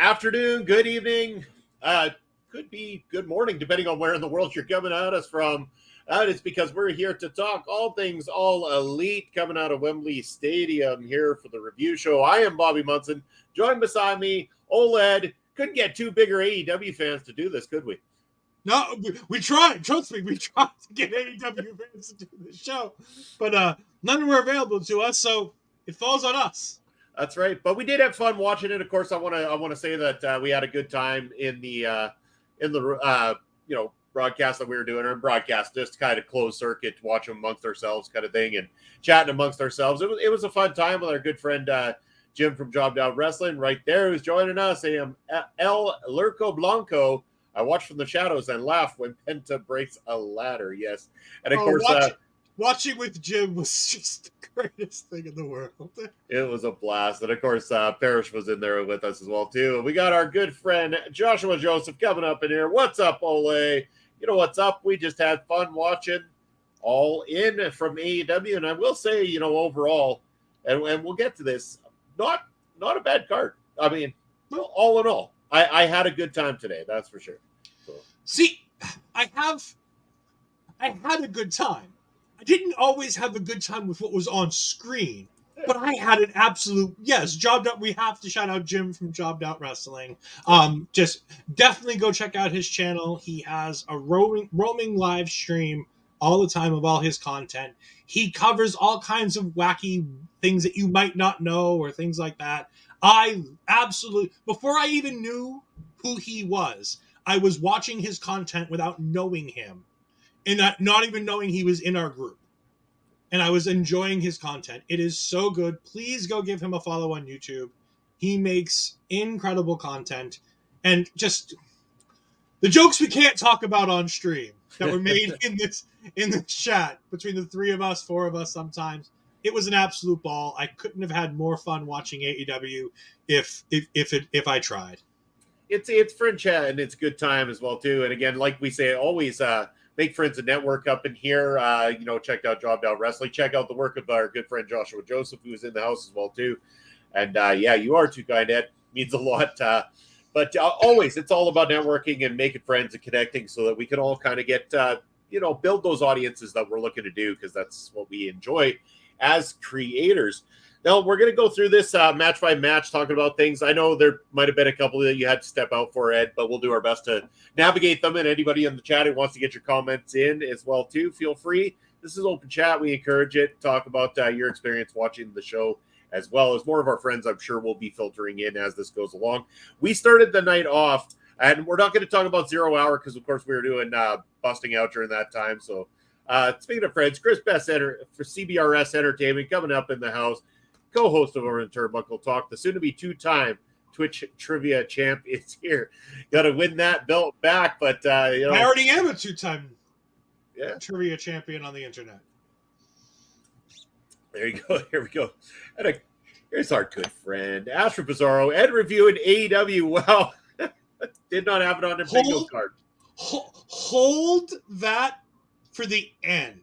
afternoon, good evening, could be good morning, depending on where in the world you're coming at us from. It's because we're here to talk all things all elite coming out of Wembley Stadium here for the review show. I am Bobby Munson, joined beside me, OLED. Couldn't get two bigger AEW fans to do this, could we? No, we tried. Trust me, we tried to get AEW fans to do this show, but none were available to us, so it falls on us. That's right, but we did have fun watching it. Of course, I want to say that we had a good time in the broadcast that we were doing, or broadcast, just kind of closed circuit, watching amongst ourselves, kind of thing, and chatting amongst ourselves. It was a fun time with our good friend Jim from Jobbed Out Wrestling, right there, who's joining us. I am El Lurco Blanco. I watch from the shadows and laugh when Penta breaks a ladder. Yes, and of course. Watching with Jim was just the greatest thing in the world. It was a blast. And, of course, Parrish was in there with us as well, too. We got our good friend Joshua Joseph coming up in here. What's up, Ole? You know what's up? We just had fun watching All In from AEW. And I will say, overall, and we'll get to this, not a bad card. I mean, all in all, I had a good time today. That's for sure. So. See, I had a good time. I didn't always have a good time with what was on screen, but I had an absolute, Jobbed Out. We have to shout out Jim from Jobbed Out Wrestling. Just definitely go check out his channel. He has a roaming live stream all the time of all his content. He covers all kinds of wacky things that you might not know or things like that. Before I even knew who he was, I was watching his content without knowing him. And not even knowing he was in our group. And I was enjoying his content. It is so good. Please go give him a follow on YouTube. He makes incredible content. And just the jokes we can't talk about on stream that were made in this chat between the three of us, four of us sometimes. It was an absolute ball. I couldn't have had more fun watching AEW if I tried. It's friend chat, and it's good time as well, too. And again, like we say, always make friends and network up in here. Check out Jobbed Out Wrestling. Check out the work of our good friend Joshua Joseph, who is in the house as well, too. And, you are too kind, Ed. Means a lot. But always, it's all about networking and making friends and connecting so that we can all kind of get, build those audiences that we're looking to do, because that's what we enjoy as creators. Now, we're going to go through this match by match, talking about things. I know there might have been a couple that you had to step out for, Ed, but we'll do our best to navigate them. And anybody in the chat who wants to get your comments in as well, too, feel free. This is open chat. We encourage it. Talk about your experience watching the show, as well as more of our friends, I'm sure, will be filtering in as this goes along. We started the night off, and we're not going to talk about 0 Hour because, of course, we were doing busting out during that time. So, speaking of friends, Chris Best for CBRS Entertainment coming up in the house. Co-host of Over in Turnbuckle Talk, the soon-to-be two-time Twitch Trivia champ is here. Got to win that belt back, but I already am a two-time trivia champion on the internet. There you go. Here we go. And here's our good friend Astrid Pizarro. Ed reviewing AEW. Wow, did not have it on the bingo card. Hold that for the end.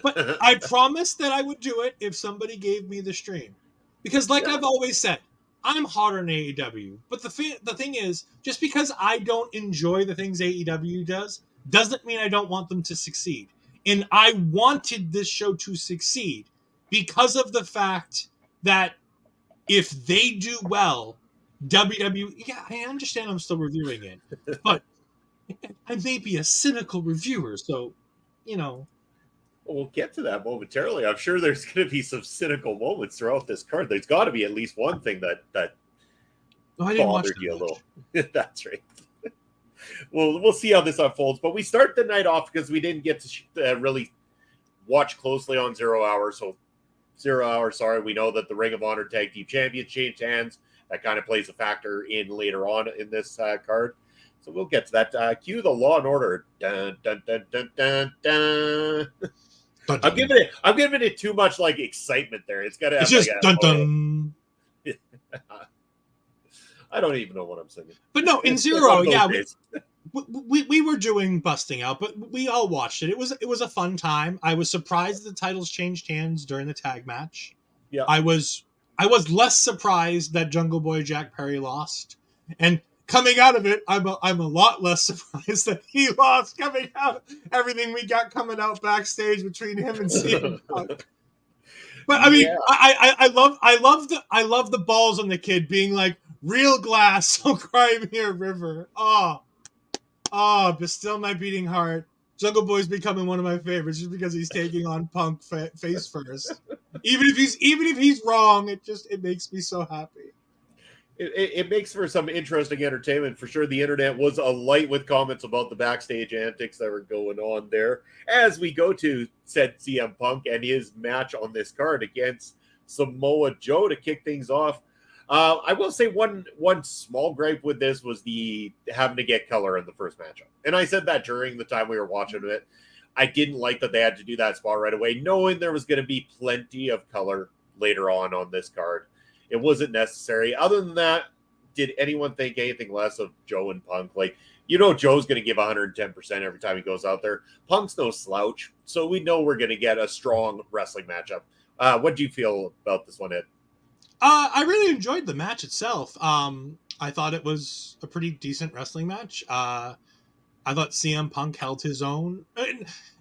But I promised that I would do it if somebody gave me the stream. Because I've always said, I'm hard on AEW. But the thing is, just because I don't enjoy the things AEW does, doesn't mean I don't want them to succeed. And I wanted this show to succeed because of the fact that if they do well, WWE... Yeah, I understand I'm still reviewing it. But I may be a cynical reviewer, so, We'll get to that momentarily. I'm sure there's going to be some cynical moments throughout this card. There's got to be at least one thing that bothered you a little. That's right. We'll see how this unfolds. But we start the night off because we didn't get to really watch closely on 0 Hour. So 0 Hour, sorry, we know that the Ring of Honor Tag Team Champions changed hands. That kind of plays a factor in later on in this card. So we'll get to that. Cue the Law and Order. Dun, dun, dun, dun, dun, dun. I'm giving it too much excitement there. It's got to have just dun dun. I don't even know what I'm saying. But no, in 0, we were doing busting out, but we all watched it. It was a fun time. I was surprised the titles changed hands during the tag match. Yeah, I was less surprised that Jungle Boy Jack Perry lost. And coming out of it, I'm a lot less surprised that he lost. Coming out, everything we got coming out backstage between him and CM Punk. But I mean, Yeah. I love the balls on the kid being like, real glass, so cry me a river. But still my beating heart. Jungle Boy's becoming one of my favorites just because he's taking on Punk face first. Even if he's wrong, it makes me so happy. It makes for some interesting entertainment for sure. The internet was alight with comments about the backstage antics that were going on there as we go to said CM Punk and his match on this card against Samoa Joe to kick things off. I will say one small gripe with this was the having to get color in the first matchup, and I said that during the time we were watching it. I didn't like that they had to do that spot right away, knowing there was going to be plenty of color later on this card. It wasn't necessary. Other than that, did anyone think anything less of Joe and Punk? Like, Joe's going to give 110% every time he goes out there. Punk's no slouch, so we know we're going to get a strong wrestling matchup. What do you feel about this one, Ed? I really enjoyed the match itself. I thought it was a pretty decent wrestling match. I thought CM Punk held his own.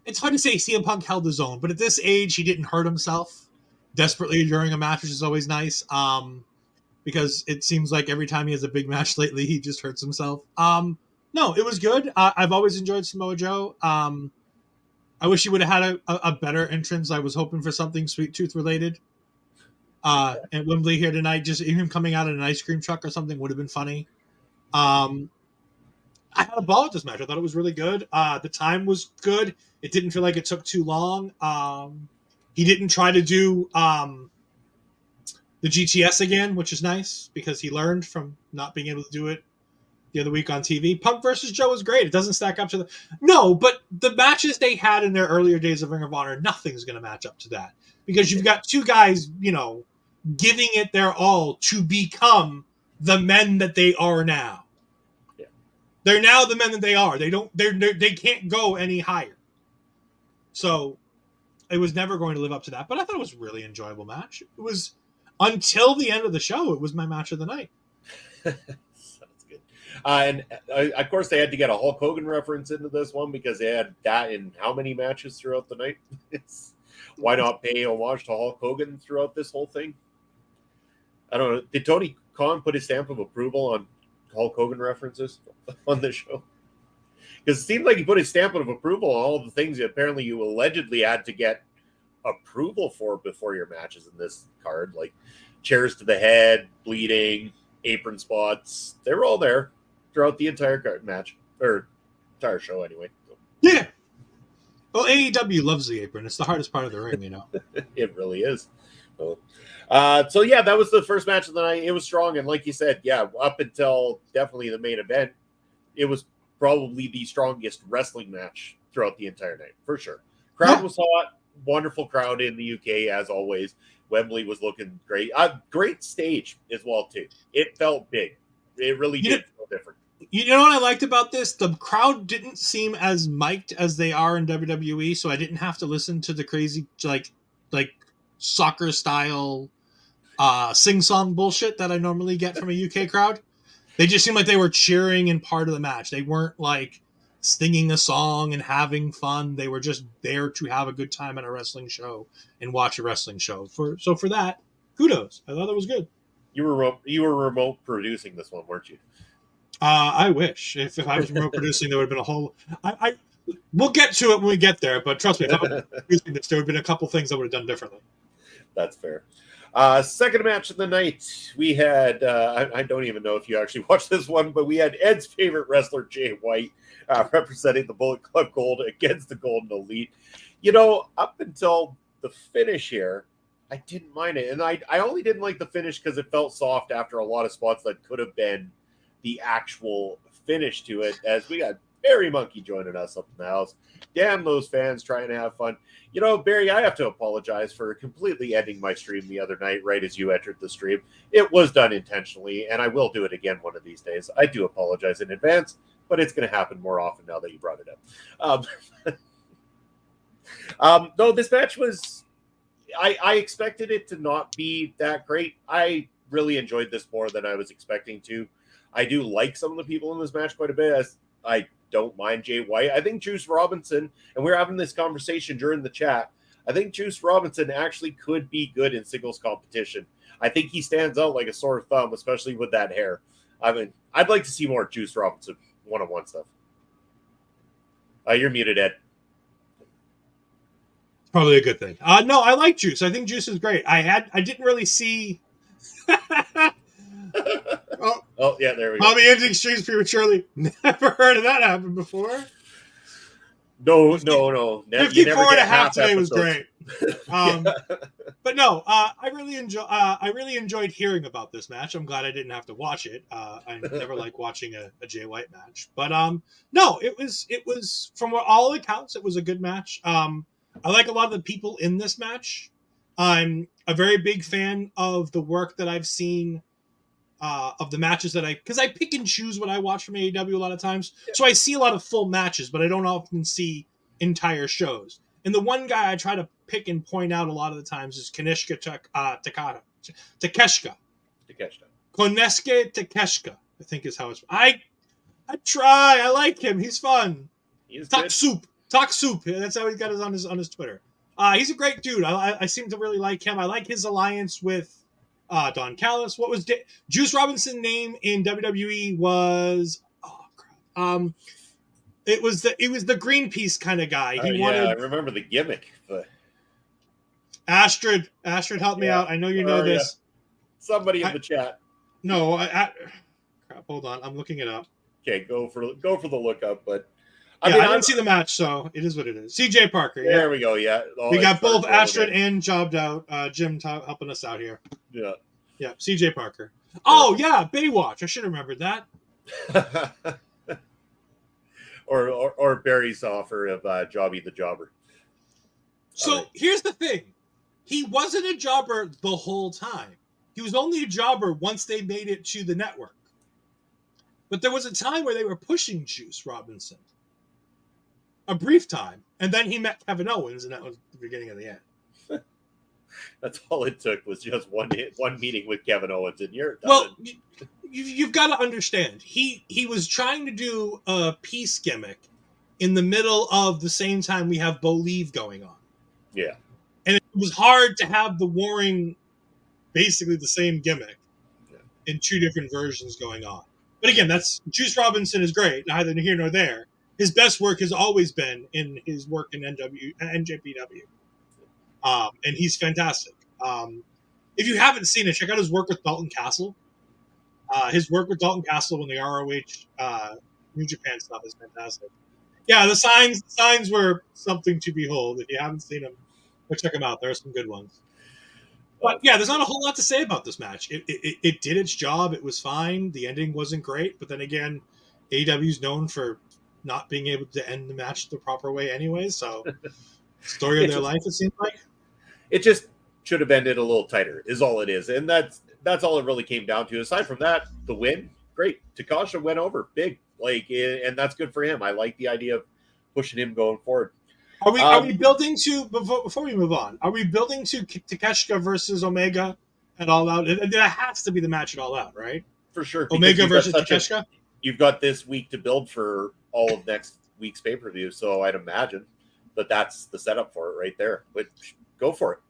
It's hard to say CM Punk held his own, but at this age, he didn't hurt himself desperately during a match, which is always nice. Because it seems like every time he has a big match lately, he just hurts himself. No, it was good. I've always enjoyed Samoa Joe. I wish he would have had a better entrance. I was hoping for something Sweet Tooth related. At Wembley here tonight, just him coming out in an ice cream truck or something would have been funny. I had a ball at this match. I thought it was really good. The time was good. It didn't feel like it took too long. He didn't try to do the GTS again, which is nice because he learned from not being able to do it the other week on TV. Punk versus Joe was great. It doesn't stack up to but the matches they had in their earlier days of Ring of Honor, nothing's going to match up to that because you've got two guys, giving it their all to become the men that they are now. Yeah. They're now the men that they are. They can't go any higher. So it was never going to live up to that, but I thought it was a really enjoyable match. It was until the end of the show. It was my match of the night. Sounds good. And of course, they had to get a Hulk Hogan reference into this one because they had that in how many matches throughout the night? Why not pay homage to Hulk Hogan throughout this whole thing? I don't know. Did Tony Khan put his stamp of approval on Hulk Hogan references on this show? Because it seemed like he put his stamp of approval on all the things that apparently you allegedly had to get approval for before your matches in this card, like chairs to the head, bleeding, apron spots. They were all there throughout the entire card match, or entire show anyway. Yeah. Well, AEW loves the apron. It's the hardest part of the ring, It really is. So yeah, that was the first match of the night. It was strong, and like you said, yeah, up until definitely the main event, it was probably the strongest wrestling match throughout the entire night, for sure. Crowd was hot. Wonderful crowd in the UK, as always. Wembley was looking great. Great stage as well, too. It felt big. It really did feel different. You know what I liked about this? The crowd didn't seem as mic'd as they are in WWE, so I didn't have to listen to the crazy, like soccer-style sing-song bullshit that I normally get from a UK crowd. They just seemed like they were cheering in part of the match. They weren't, singing a song and having fun. They were just there to have a good time at a wrestling show and watch a wrestling show. So for that, kudos. I thought that was good. You were remote producing this one, weren't you? I wish. If I was remote producing, there would have been a whole... We'll get to it when we get there, but trust me, if I was producing this, there would have been a couple things I would have done differently. That's fair. Second match of the night, we had, I don't even know if you actually watched this one, but we had Ed's favorite wrestler, Jay White, representing the Bullet Club Gold against the Golden Elite. Up until the finish here, I didn't mind it. And I only didn't like the finish because it felt soft after a lot of spots that could have been the actual finish to it, as we got Barry Monkey joining us up in the house. Damn those fans trying to have fun. Barry, I have to apologize for completely ending my stream the other night right as you entered the stream. It was done intentionally, and I will do it again one of these days. I do apologize in advance, but it's going to happen more often now that you brought it up. No, this match was... I expected it to not be that great. I really enjoyed this more than I was expecting to. I do like some of the people in this match quite a bit. As I don't mind Jay White. I think Juice Robinson, and we're having this conversation during the chat, I think Juice Robinson actually could be good in singles competition. I think he stands out like a sore thumb, especially with that hair. I mean, I'd like to see more Juice Robinson one-on-one stuff. You're muted, Ed. Probably a good thing. No, I like Juice. I think Juice is great. I didn't really see. Oh, yeah, there we go. Bobby ending streams prematurely. Never heard of that happen before. No. 54 and a half today was great. But no, I really enjoyed hearing about this match. I'm glad I didn't have to watch it. I never like watching a Jay White match. But no, it was from all accounts, it was a good match. I like a lot of the people in this match. I'm a very big fan of the work that I've seen of the matches because I pick and choose what I watch from AEW a lot of times. Yeah. So I see a lot of full matches, but I don't often see entire shows. And the one guy I try to pick and point out a lot of the times is Takeshka. Konesuke Takeshka, I think is how it's. I try. I like him. He's fun. Talk soup. That's how he got on his Twitter. He's a great dude. I seem to really like him. I like his alliance with Don Callis. What was Juice Robinson's name in WWE was it was the Greenpeace kind of guy. He wanted. I remember the gimmick. But Astrid, help me out. I know you know this. Yeah. Somebody in the chat. No, crap. Hold on, I'm looking it up. Okay, go for the lookup. But I didn't see the match, so it is what it is. CJ Parker. There we go. Yeah, we got both Astrid and Jobbed Out. Jim helping us out here. Yeah. Yeah, CJ Parker. Oh, yeah, Baywatch. I should have remembered that. or Barry's offer of Jobby the Jobber. So here's the thing. He wasn't a jobber the whole time. He was only a jobber once they made it to the network. But there was a time where they were pushing Juice Robinson. A brief time. And then he met Kevin Owens, and that was the beginning of the end. That's all it took was just one meeting with Kevin Owens, and you're done. Well, you've got to understand. He was trying to do a peace gimmick in the middle of the same time we have Bo Leave going on. Yeah. And it was hard to have the warring, basically the same gimmick in two different versions going on. But again, Juice Robinson is great, neither here nor there. His best work has always been in his work in NJPW. And he's fantastic. If you haven't seen it, check out his work with Dalton Castle. His work with Dalton Castle when the ROH New Japan stuff is fantastic. Yeah, the signs were something to behold. If you haven't seen them, go check them out. There are some good ones. But yeah, there's not a whole lot to say about this match. It did its job. It was fine. The ending wasn't great. But then again, AEW is known for not being able to end the match the proper way anyway. So story of their life, it seems like. It just should have ended a little tighter is all it is. And that's all it really came down to. Aside from that, the win, great. Takeshka went over big. And that's good for him. I like the idea of pushing him going forward. Are we building to, before we move on, are we building to Takeshka versus Omega at All Out? That has to be the match at All Out, right? For sure. Omega versus Takeshka? You've got this week to build for all of next week's pay-per-view, so I'd imagine that's the setup for it right there. But go for it.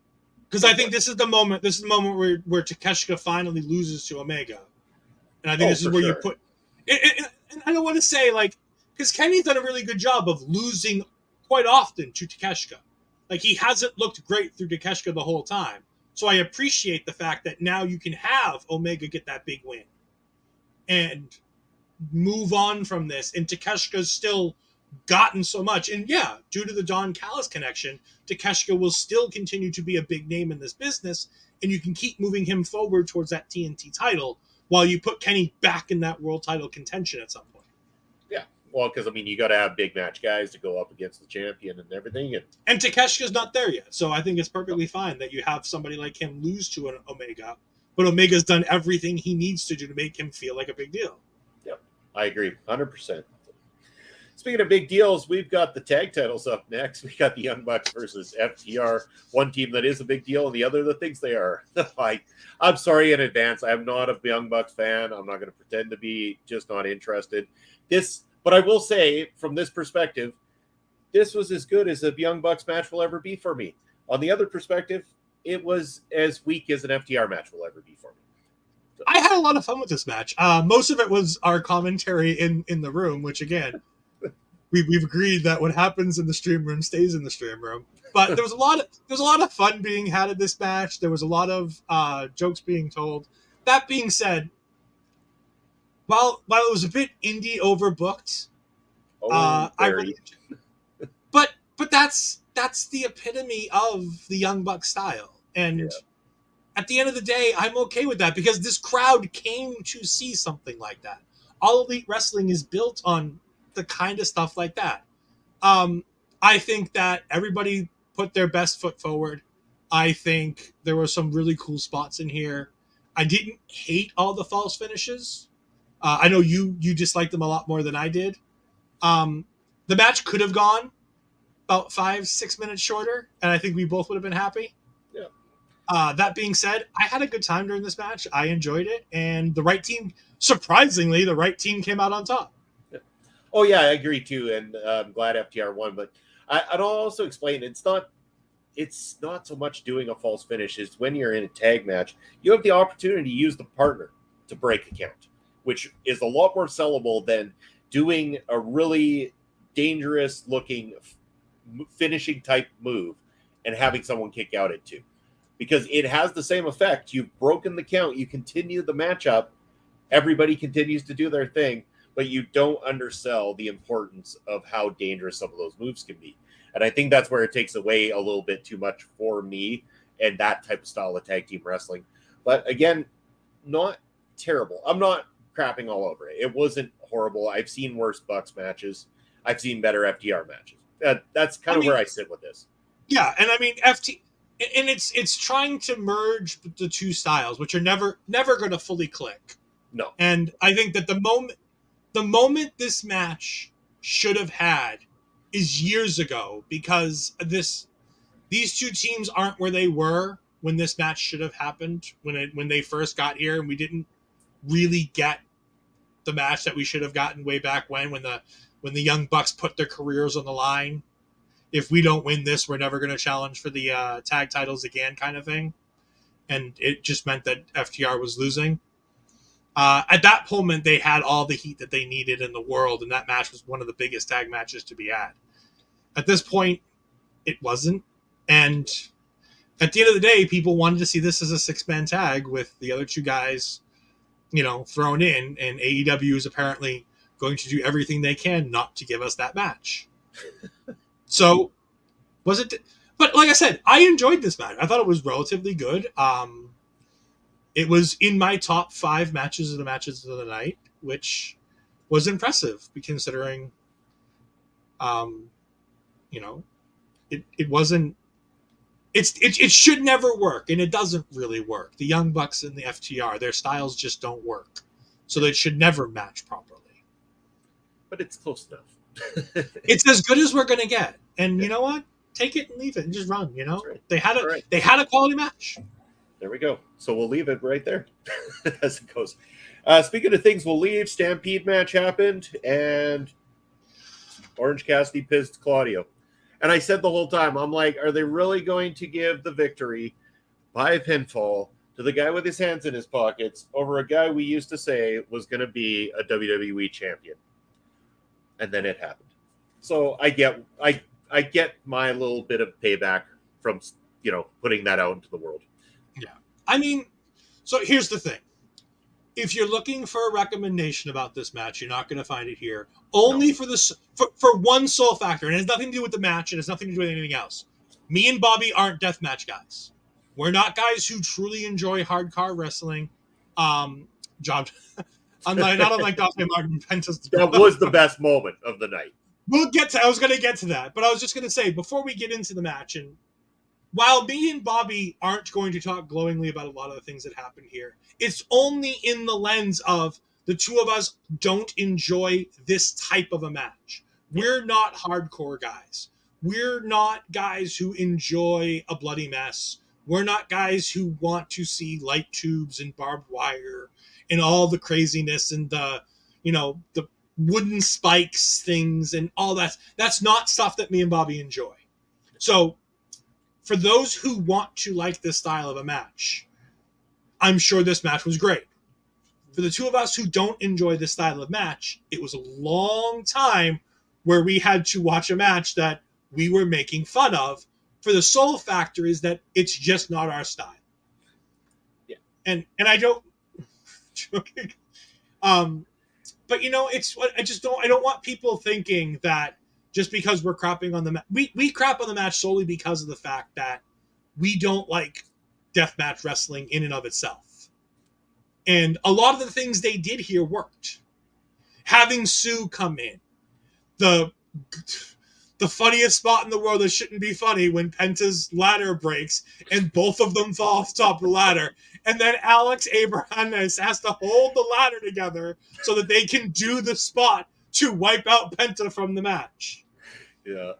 Because I think this is the moment where Takeshka finally loses to Omega. And I think this is where you put... And I don't want to say, because Kenny's done a really good job of losing quite often to Takeshka. He hasn't looked great through Takeshka the whole time. So I appreciate the fact that now you can have Omega get that big win and move on from this. And Takeshka's still gotten so much. And yeah, due to the Don Callis connection, Takeshka will still continue to be a big name in this business. And you can keep moving him forward towards that TNT title while you put Kenny back in that world title contention at some point. Yeah. Well, because, you got to have big match guys to go up against the champion and everything. And Takeshka's not there yet. So I think it's perfectly fine that you have somebody like him lose to an Omega. But Omega's done everything he needs to do to make him feel like a big deal. Yep. I agree. 100%. Speaking of big deals, we've got the tag titles up next. We got the Young Bucks versus FTR. One team that is a big deal, and the other that thinks they are. I'm sorry in advance. I'm not a Young Bucks fan. I'm not going to pretend to be. Just not interested. But I will say, from this perspective, this was as good as a Young Bucks match will ever be for me. On the other perspective, it was as weak as an FTR match will ever be for me. So. I had a lot of fun with this match. Most of it was our commentary in the room, which again, we've agreed that what happens in the stream room stays in the stream room. But there was a lot of fun being had in this match. There was a lot of jokes being told. That being said, while it was a bit indie overbooked, I really but that's the epitome of the Young Bucks style. And at the end of the day, I'm okay with that because this crowd came to see something like that. All Elite Wrestling is built on the kind of stuff like that. I think that everybody put their best foot forward. I think there were some really cool spots in here. I didn't hate all the false finishes. I know you disliked them a lot more than I did. The match could have gone about 5-6 minutes shorter, and I think we both would have been happy. Yeah. That being said, I had a good time during this match. I enjoyed it, and surprisingly, the right team came out on top. Yeah. Oh yeah, I agree too, and I'm glad FTR won. But I'd also explain it's not so much doing a false finish. It's when you're in a tag match, you have the opportunity to use the partner to break a count, which is a lot more sellable than doing a really dangerous looking finishing type move and having someone kick out at 2, because it has the same effect. You've broken the count, you continue the matchup, everybody continues to do their thing, but you don't undersell the importance of how dangerous some of those moves can be. And I think that's where it takes away a little bit too much for me and that type of style of tag team wrestling. But again, not terrible. I'm not crapping all over it. It wasn't horrible. I've seen worse Bucks matches. I've seen better FTR matches. That's kind of where I sit with this. Yeah, and I mean and it's trying to merge the two styles, which are never going to fully click. No. And I think that the moment this match should have had is years ago, because these two teams aren't where they were when this match should have happened, when they first got here, and we didn't really get the match that we should have gotten way back when the Young Bucks put their careers on the line. If we don't win this, we're never going to challenge for the tag titles again, kind of thing. And it just meant that FTR was losing. At that moment, they had all the heat that they needed in the world, and that match was one of the biggest tag matches to be had. At this point, it wasn't. And at the end of the day, people wanted to see this as a 6-man tag with the other two guys, thrown in, and AEW is apparently going to do everything they can not to give us that match. So, was it? But like I said, I enjoyed this match. I thought it was relatively good. It was in my top 5 matches of the night, which was impressive, considering, it wasn't. It should never work, and it doesn't really work. The Young Bucks and the FTR, their styles just don't work, so they should never match properly. But it's close enough. It's as good as we're gonna get, and you know what? Take it and leave it, and just run. Right. They had a quality match. There we go. So we'll leave it right there as it goes. Speaking of things we'll leave, Stampede match happened, and Orange Cassidy pissed Claudio. And I said the whole time, I'm like, are they really going to give the victory by a pinfall to the guy with his hands in his pockets over a guy we used to say was going to be a WWE champion? And then it happened. So I get my little bit of payback from, putting that out into the world. Yeah. I mean, so here's the thing. If you're looking for a recommendation about this match, you're not going to find it here. Only for one sole factor, and it has nothing to do with the match, and it has nothing to do with anything else. Me and Bobby aren't deathmatch guys. We're not guys who truly enjoy hardcore wrestling. Not unlike Dante Martin Pentas. That was the best moment of the night. I was going to get to that, but I was just going to say, before we get into the match, and while me and Bobby aren't going to talk glowingly about a lot of the things that happened here, it's only in the lens of the two of us don't enjoy this type of a match. We're not hardcore guys. We're not guys who enjoy a bloody mess. We're not guys who want to see light tubes and barbed wire and all the craziness and the wooden spikes things and all that. That's not stuff that me and Bobby enjoy. So for those who want to like this style of a match, I'm sure this match was great. For the two of us who don't enjoy this style of match, it was a long time where we had to watch a match that we were making fun of, for the sole factor is that it's just not our style. Yeah. And I don't but it's what I don't want people thinking that just because we're crapping on the match, we crap on the match solely because of the fact that we don't like deathmatch wrestling in and of itself. And a lot of the things they did here worked. Having Sue come in, the funniest spot in the world that shouldn't be funny when Penta's ladder breaks and both of them fall off the top of the ladder. And then Alex Abrahantes has to hold the ladder together so that they can do the spot to wipe out Penta from the match. Yeah.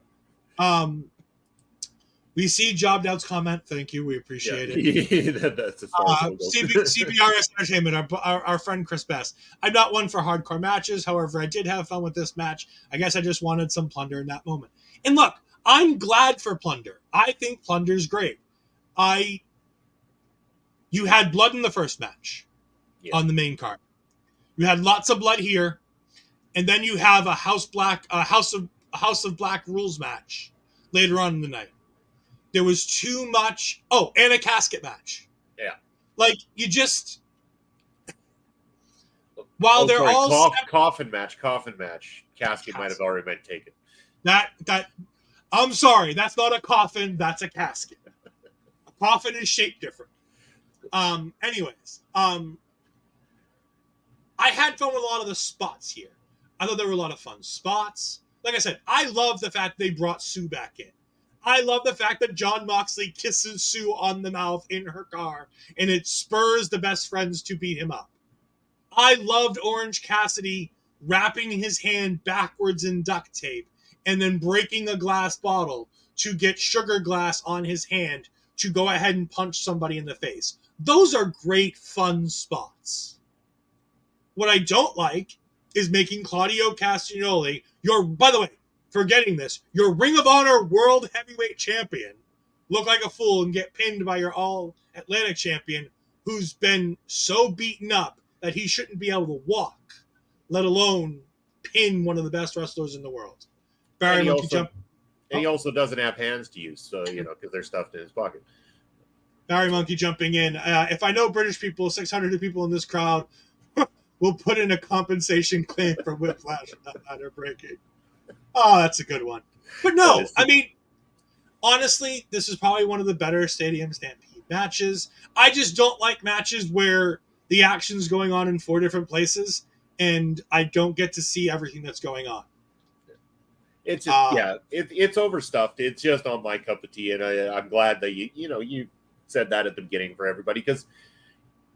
We see Job Doubt's comment. Thank you. We appreciate it. That's CBRS Entertainment, our friend Chris Best. I'm not one for hardcore matches. However, I did have fun with this match. I guess I just wanted some plunder in that moment. And look, I'm glad for plunder. I think plunder's great. You had blood in the first match on the main card. You had lots of blood here, and then you have a House of Black rules match later on in the night. There was too much. Oh, and a casket match. Yeah. Like, you just. While they're all. Coffin match. Casket might have already been taken. I'm sorry. That's not a coffin. That's a casket. A coffin is shaped different. Anyways. I had fun with a lot of the spots here. I thought there were a lot of fun spots. Like I said, I love the fact they brought Sue back in. I love the fact that Jon Moxley kisses Sue on the mouth in her car, and it spurs the best friends to beat him up. I loved Orange Cassidy wrapping his hand backwards in duct tape and then breaking a glass bottle to get sugar glass on his hand to go ahead and punch somebody in the face. Those are great, fun spots. What I don't like is making Claudio Castagnoli by the way, forgetting this, your Ring of Honor World Heavyweight Champion look like a fool and get pinned by your All-Atlantic Champion who's been so beaten up that he shouldn't be able to walk, let alone pin one of the best wrestlers in the world. And he also doesn't have hands to use, so, because they're stuffed in his pocket. Barry Monkey jumping in. If I know British people, 600 people in this crowd, we'll put in a compensation claim for whiplash and ladder breaking. Oh, that's a good one. But no, I mean, honestly, this is probably one of the better Stadium Stampede matches. I just don't like matches where the action's going on in 4 different places and I don't get to see everything that's going on. It's just, it's overstuffed. It's just not my cup of tea, and I'm glad that you said that at the beginning for everybody, because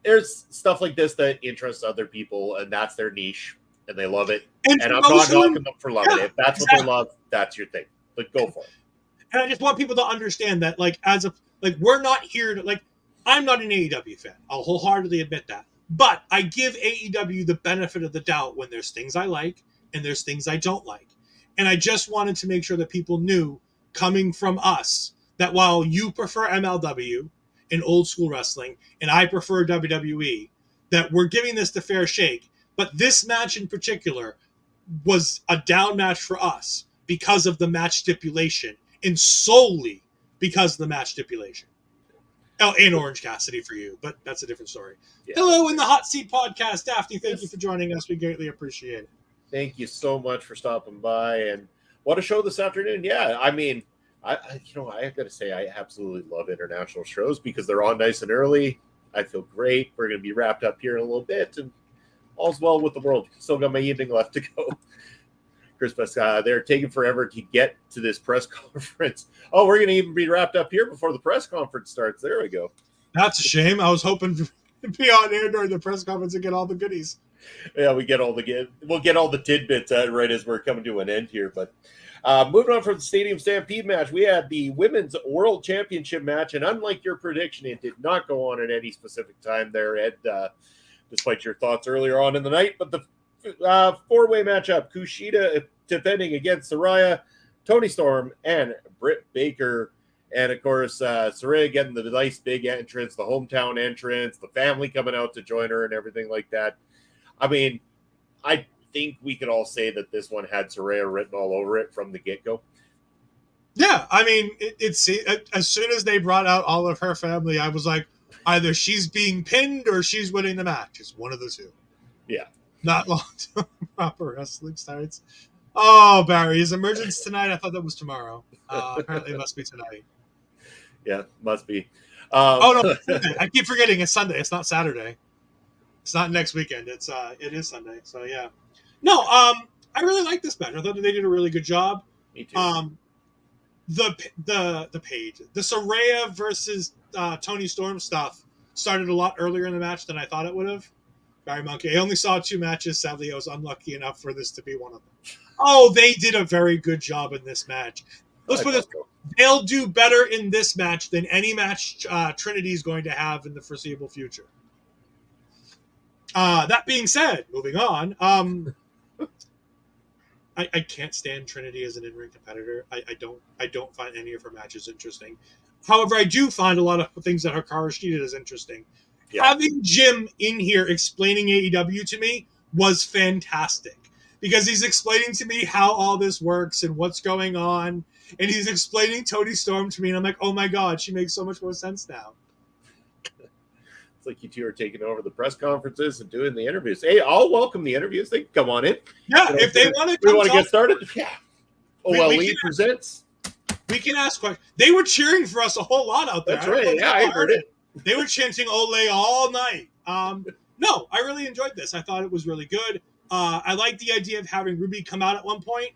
there's stuff like this that interests other people, and that's their niche. And they love it. And I'm not knocking them for loving it. If that's what they love, that's your thing. But go for it. And I just want people to understand that, we're not here to, I'm not an AEW fan. I'll wholeheartedly admit that. But I give AEW the benefit of the doubt when there's things I like and there's things I don't like. And I just wanted to make sure that people knew, coming from us, that while you prefer MLW and old school wrestling, and I prefer WWE, that we're giving this the fair shake. But this match in particular was a down match for us because of the match stipulation, and solely because of the match stipulation. Oh, and Orange Cassidy for you, but that's a different story. Yeah. Hello in the Hot Seat Podcast, Daphne. Thank you for joining us. We greatly appreciate it. Thank you so much for stopping by, and what a show this afternoon. Yeah, I mean, I got to say, I absolutely love international shows because they're on nice and early. I feel great. We're going to be wrapped up here in a little bit, and all's well with the world. Still got my evening left to go. Chris Best, they're taking forever to get to this press conference. Oh, we're going to even be wrapped up here before the press conference starts. There we go. That's a shame. I was hoping be on air during the press conference and get all the goodies. Yeah, we'll get all the tidbits right as we're coming to an end here. But moving on from the Stadium Stampede match, we had the Women's World Championship match, and unlike your prediction, it did not go on at any specific time there, Ed, despite your thoughts earlier on in the night. But the four-way matchup, Kushida defending against Saraya, Toni Storm, and Britt Baker. And, of course, Saraya getting the nice big entrance, the hometown entrance, the family coming out to join her and everything like that. I mean, I think we could all say that this one had Saraya written all over it from the get-go. Yeah, I mean, it's as soon as they brought out all of her family, I was like, either she's being pinned or she's winning the match. It's one of the two. Yeah. Not long till proper wrestling starts. Oh, Barry, is Emergence tonight? I thought that was tomorrow. Apparently it must be tonight. Yeah, must be. Oh, no, I keep forgetting it's Sunday. It's not Saturday. It's not next weekend. It is Sunday. So yeah, no. I really like this match. I thought that they did a really good job. Me too. The page, the Saraya versus Toni Storm stuff started a lot earlier in the match than I thought it would have. Barry Monkey. I only saw 2 matches. Sadly, I was unlucky enough for this to be one of them. Oh, they did a very good job in this match. Let's put this. They'll do better in this match than any match Trinity is going to have in the foreseeable future. That being said, moving on, I can't stand Trinity as an in-ring competitor. I don't find any of her matches interesting. However, I do find a lot of things that Hikaru does interesting. Yeah. Having Jim in here explaining AEW to me was fantastic because he's explaining to me how all this works and what's going on, and he's explaining Toni Storm to me, and I'm like, oh my god, she makes so much more sense now. Like you two are taking over the press conferences and doing the interviews. Hey, I'll welcome the interviews. They can come on in. Yeah, if they want to, we want to get started. Yeah. OLE presents. We can ask questions. They were cheering for us a whole lot out there. That's right. Yeah, I heard it. They were chanting "Ole" all night. No, I really enjoyed this. I thought it was really good. I like the idea of having Ruby come out at one point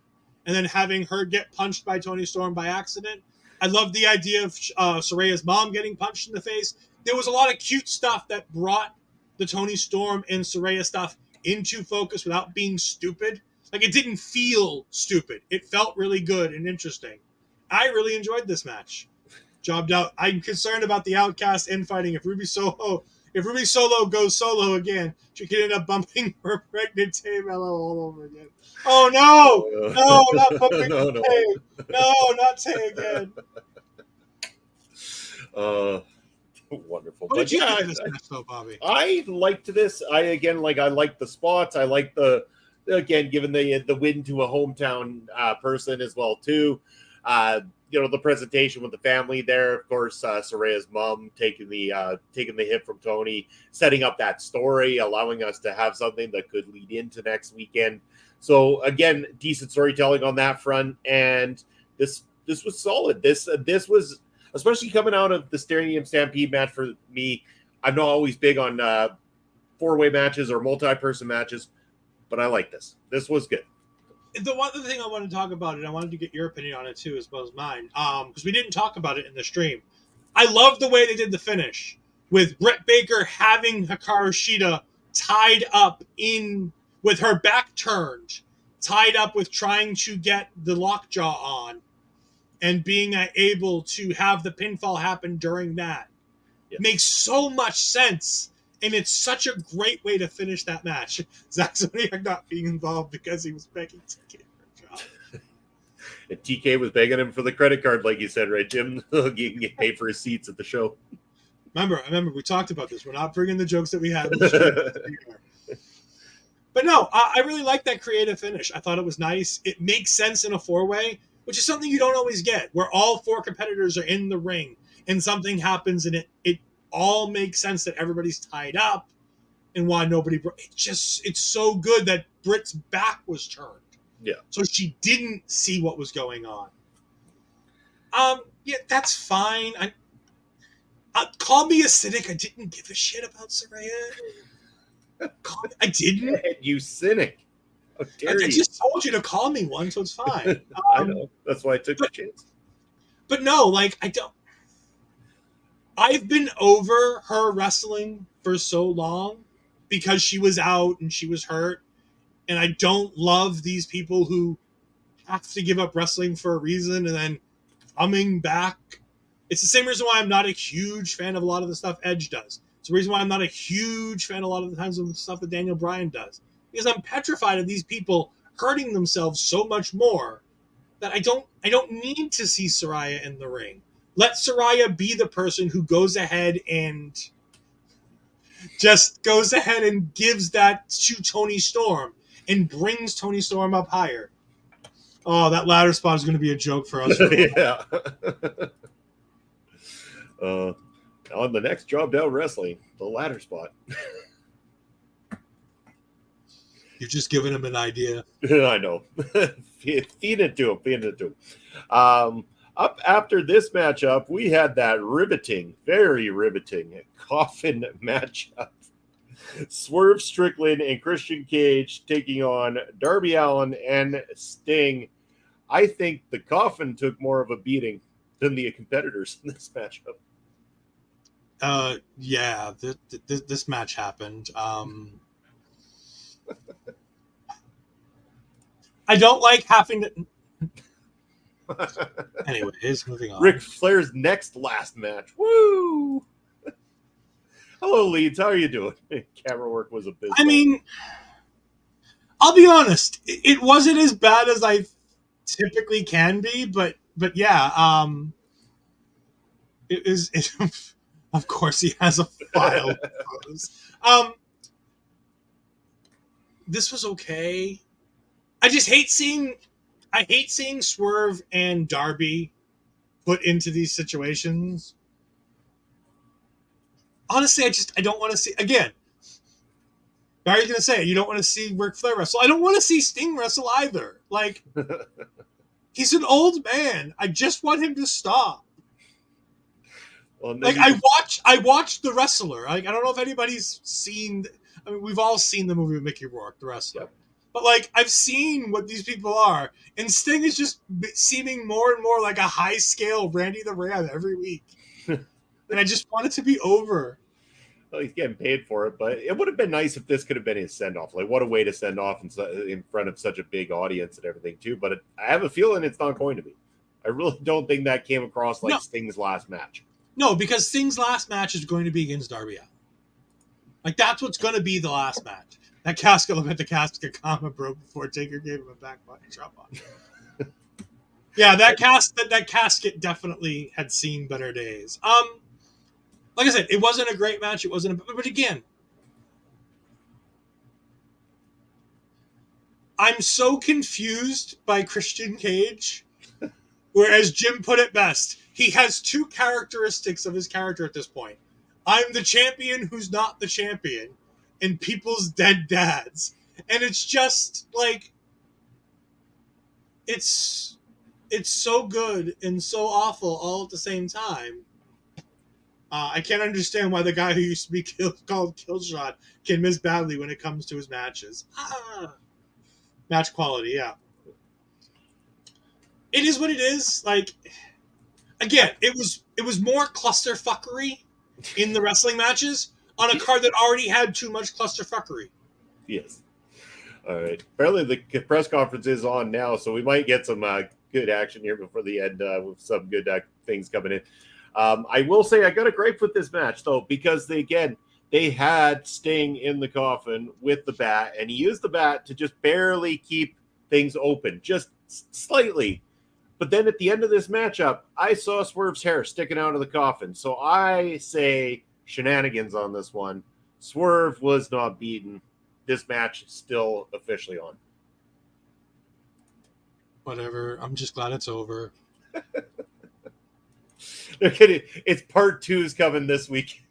and then having her get punched by Toni Storm by accident. I love the idea of Saraya's mom getting punched in the face. There was a lot of cute stuff that brought the Toni Storm and Saraya stuff into focus without being stupid. Like, it didn't feel stupid. It felt really good and interesting. I really enjoyed this match. Jobbed out. I'm concerned about the Outcast infighting. If Ruby Solo goes solo again, she could end up bumping her pregnant Tay Mello all over again. Oh no! No, not bumping Tay. No, not Tay again. Wonderful. What did you think of this match, though, Bobby? I liked this. I like the spots. I like giving the win to a hometown person as well too. The presentation with the family there. Of course, Saraya's mom taking the hit from Toni, setting up that story, allowing us to have something that could lead into next weekend. So again, decent storytelling on that front, and this was solid. This was. Especially coming out of the Stadium Stampede match for me, I'm not always big on four-way matches or multi-person matches, but I like this. This was good. The one other thing I wanted to talk about, and I wanted to get your opinion on it too, as well as mine, because we didn't talk about it in the stream. I love the way they did the finish with Britt Baker having Hikaru Shida tied up with her back turned, tied up with trying to get the lockjaw on. And being able to have the pinfall happen during that makes so much sense. And it's such a great way to finish that match. Zack Zoniak not being involved because he was begging TK for a job. And TK was begging him for the credit card, like you said, right, Jim? He can get paid for his seats at the show. Remember, we talked about this. We're not bringing the jokes that we had. But no, I really like that creative finish. I thought it was nice. It makes sense in a four-way, which is something you don't always get, where all 4 competitors are in the ring and something happens and it all makes sense that everybody's tied up and why nobody. It's so good that Britt's back was turned. Yeah. So she didn't see what was going on. Yeah, that's fine. Call me a cynic. I didn't give a shit about Saraya. I didn't. You cynic. I just told you to call me one, so it's fine. I know. That's why I took the chance. But no, like, I don't. I've been over her wrestling for so long because she was out and she was hurt. And I don't love these people who have to give up wrestling for a reason and then coming back. It's the same reason why I'm not a huge fan of a lot of the stuff Edge does. It's the reason why I'm not a huge fan a lot of the times of the stuff that Daniel Bryan does. Because I'm petrified of these people hurting themselves so much more that I don't need to see Saraya in the ring. Let Saraya be the person who goes ahead and gives that to Toni Storm and brings Toni Storm up higher. Oh, that ladder spot is going to be a joke for us. Yeah. On the next Job Down Wrestling, the ladder spot. You're just giving him an idea. I know. Feed it to him. Up after this matchup, we had that very riveting coffin matchup. Swerve Strickland and Christian Cage taking on Darby Allin and Sting. I think the coffin took more of a beating than the competitors in this matchup. Yeah, this match happened. I don't like having to. Anyways, moving on. Ric Flair's last match. Woo! Hello, Leeds. How are you doing? Camera work was abysmal. I mean, I'll be honest. It wasn't as bad as I typically can be, but yeah. It is. Of course, he has a file. This was okay. I hate seeing Swerve and Darby put into these situations. Honestly, I don't want to see, again, Barry's going to say it, you don't want to see Ric Flair wrestle. I don't want to see Sting wrestle either. Like, he's an old man. I just want him to stop. Well, like, I watched The Wrestler. Like, I don't know if anybody's seen, I mean, we've all seen the movie with Mickey Rourke, The Wrestler. Yep. But, like, I've seen what these people are, and Sting is just seeming more and more like a high-scale Randy the Ram every week. And I just want it to be over. Well, he's getting paid for it, but it would have been nice if this could have been his send-off. Like, what a way to send off in front of such a big audience and everything, too. But I have a feeling it's not going to be. I really don't think that came across like Sting's last match. No, because Sting's last match is going to be against Darby Allin. Like, that's what's going to be the last match. That casket, look at the casket comment broke before Taker gave him a back body drop on. Yeah, that casket definitely had seen better days. Like I said, it wasn't a great match. It wasn't, but again, I'm so confused by Christian Cage. Whereas Jim put it best, he has two characteristics of his character at this point. I'm the champion who's not the champion, and people's dead dads. And it's just like, it's so good and so awful all at the same time. I can't understand why the guy who used to be called Killshot can miss badly when it comes to his matches. Match quality, yeah. It is what it is. Like, again, it was more clusterfuckery in the wrestling matches on a card that already had too much clusterfuckery. Yes. All right. Apparently the press conference is on now, so we might get some good action here before the end with some good things coming in. I will say I got a gripe with this match, though, because they had Sting in the coffin with the bat, and he used the bat to just barely keep things open, just slightly. But then at the end of this matchup, I saw Swerve's hair sticking out of the coffin. So I say shenanigans on this one. Swerve was not beaten. This match is still officially on. Whatever. I'm just glad it's over. It's part 2's coming this weekend.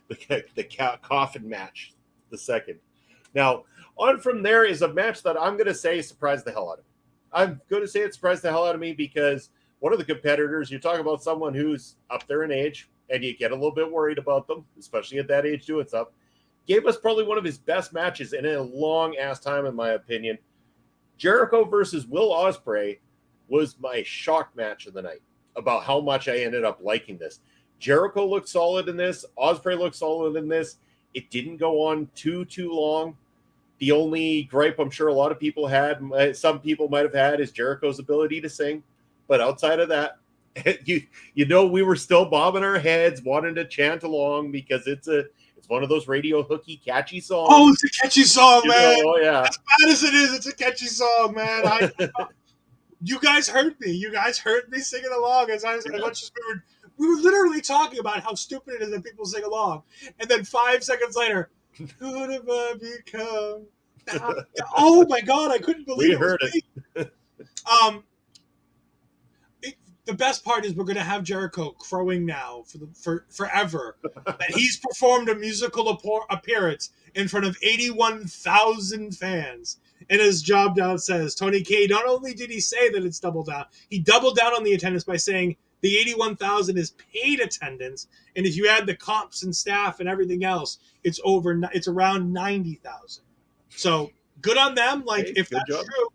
The coffin match, the second. Now, on from there is a match that I'm going to say surprised the hell out of me. I'm going to say it surprised the hell out of me because one of the competitors, you talk about someone who's up there in age, and you get a little bit worried about them, especially at that age doing stuff, gave us probably one of his best matches in a long-ass time, in my opinion. Jericho versus Will Ospreay was my shock match of the night about how much I ended up liking this. Jericho looked solid in this. Ospreay looked solid in this. It didn't go on too long. The only gripe I'm sure a lot of people had, some people might have had, is Jericho's ability to sing. But outside of that, we were still bobbing our heads, wanting to chant along because it's one of those radio hooky, catchy songs. Oh, it's a catchy song, man. Oh, yeah. As bad as it is, it's a catchy song, man. You guys heard me. You guys heard me singing along as we were literally talking about how stupid it is that people sing along. And then 5 seconds later, could have I become? Oh my God, I couldn't believe we heard it. The best part is we're going to have Jericho crowing now for forever that he's performed a musical appearance in front of 81,000 fans. And as Job Down says, Tony K, not only did he say that it's double down, he doubled down on the attendance by saying the 81,000 is paid attendance. And if you add the comps and staff and everything else, it's around 90,000. So good on them. Like, hey, if that's true,